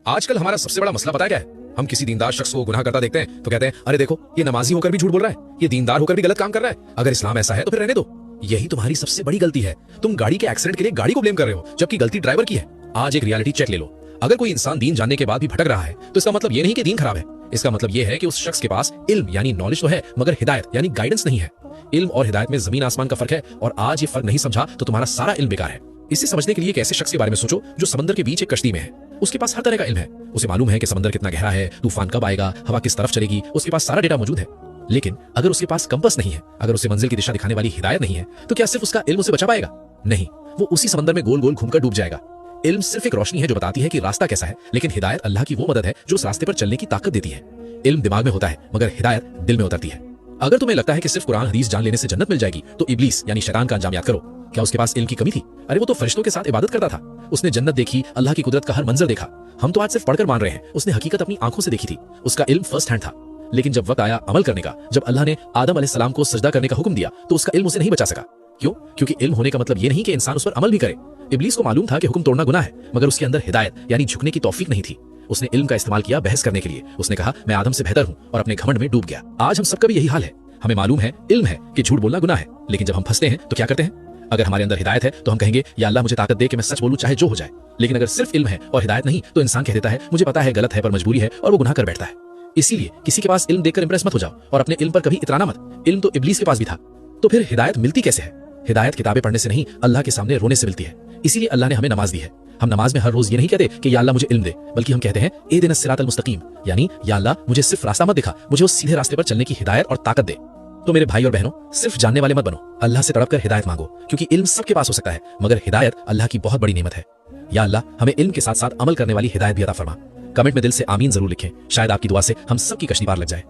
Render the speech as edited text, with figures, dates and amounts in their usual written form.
आजकल हमारा सबसे बड़ा मसला पता है क्या है? हम किसी दीनदार शख्स को गुनाह करता देखते हैं तो कहते हैं अरे देखो ये नमाजी होकर भी झूठ बोल रहा है, ये दीनदार होकर भी गलत काम कर रहा है। अगर इस्लाम ऐसा है तो फिर रहने दो। यही तुम्हारी सबसे बड़ी गलती है। तुम गाड़ी के एक्सीडेंट के लिए गाड़ी को ब्लेम कर रहे हो जबकि गलती ड्राइवर की है। आज एक रियलिटी चेक ले लो। अगर कोई इंसान दीन जानने के बाद भी भटक रहा है तो इसका मतलब ये नहीं कि दीन खराब है। इसका मतलब ये है कि उस शख्स के पास इल्म यानी नॉलेज तो है मगर हिदायत यानी गाइडेंस नहीं है। इल्म और हिदायत में जमीन आसमान का फर्क है और आज ये फर्क नहीं समझा तो तुम्हारा सारा इल्म बेकार है। इसे समझने के लिए एक ऐसे शख्स के बारे में सोचो जो समंदर के बीच एक कश्ती में है। उसके पास हर तरह का इल्म है। उसे मालूम है कि समंदर कितना गहरा है, तूफान कब आएगा, हवा किस तरफ चलेगी, उसके पास सारा डेटा मौजूद है। लेकिन अगर उसके पास कंपास नहीं है, अगर उसे मंजिल की दिशा दिखाने वाली हिदायत नहीं है तो क्या सिर्फ उसका इल्म उसे बचा पाएगा? नहीं, वो उसी समंदर में गोल गोल घूमकर डूब जाएगा। इल्म सिर्फ एक रोशनी है जो बताती है कि रास्ता कैसा है, लेकिन हिदायत अल्लाह की वो मदद है जो उस रास्ते पर चलने की ताकत देती है। इल्म दिमाग में होता है मगर हिदायत दिल में उतरती है। अगर तुम्हें लगता है कि सिर्फ कुरान हदीस जान लेने से जन्नत मिल जाएगी तो इब्लीस यानी शैतान का अंजाम याद करो। क्या उसके पास इल्म की कमी थी? अरे वो तो फरिश्तों के साथ इबादत करता था। उसने जन्नत देखी, अल्लाह की कुदरत का हर मंजर देखा। हम तो आज सिर्फ पढ़कर मान रहे हैं, उसने हकीकत अपनी आंखों से देखी थी। उसका इल्म फर्स्ट हैंड था। लेकिन जब वक्त आया अमल करने का, जब अल्लाह ने आदम अलैहिस्सलाम को सजदा करने का हुक्म दिया तो उसका इल्म उसे नहीं बचा सका। क्यों? क्योंकि इल्म होने का मतलब ये नहीं कि इंसान उस पर अमल भी करे। इब्लीस को मालूम था कि हुक्म तोड़ना गुनाह है मगर उसके अंदर हिदायत यानी झुकने की तौफीक नहीं थी। उसने इल्म का इस्तेमाल किया बहस करने के लिए। उसने कहा मैं आदम से बेहतर हूँ और अपने घमंड में डूब गया। आज हम सबका भी यही हाल है। हमें मालूम है, इल्म है कि झूठ बोलना गुनाह है, लेकिन जब हम फंसते हैं तो क्या करते हैं? अगर हमारे अंदर हिदायत है तो हम कहेंगे या अल्लाह मुझे ताकत दे कि मैं सच बोलूं चाहे जो हो जाए। लेकिन अगर सिर्फ इल्म है और हिदायत नहीं तो इंसान कह देता है मुझे पता है गलत है पर मजबूरी है और वो गुनाह कर बैठता है। इसीलिए किसी के पास इल्म देखकर इंप्रेस मत हो जाओ और अपने इल्म पर कभी इतराना मत। इल्म तो इब्लीस के पास भी था। तो फिर हिदायत मिलती कैसे है? हिदायत किताबें पढ़ने से नहीं, अल्लाह के सामने रोने से मिलती है। इसीलिए अल्लाह ने हमें नमाज दी है। हम नमाज में हर रोज ये नहीं कहते कि या अल्लाह मुझे इल्म दे, बल्कि हम कहते हैं इहदिनस सिरातल मुस्तकीम, यानी या अल्लाह मुझे सिर्फ रास्ता मत दिखा, मुझे उस सीधे रास्ते पर चलने की हिदायत और ताकत दे। तो मेरे भाई और बहनों, सिर्फ जानने वाले मत बनो, अल्लाह से तड़प कर हिदायत मांगो, क्योंकि इल्म सबके पास हो सकता है मगर हिदायत अल्लाह की बहुत बड़ी नेमत है। या अल्लाह हमें इल्म के साथ साथ अमल करने वाली हिदायत भी अता फरमा। कमेंट में दिल से आमीन जरूर लिखें, शायद आपकी दुआ से हम सबकी कश्ती पार लग जाए।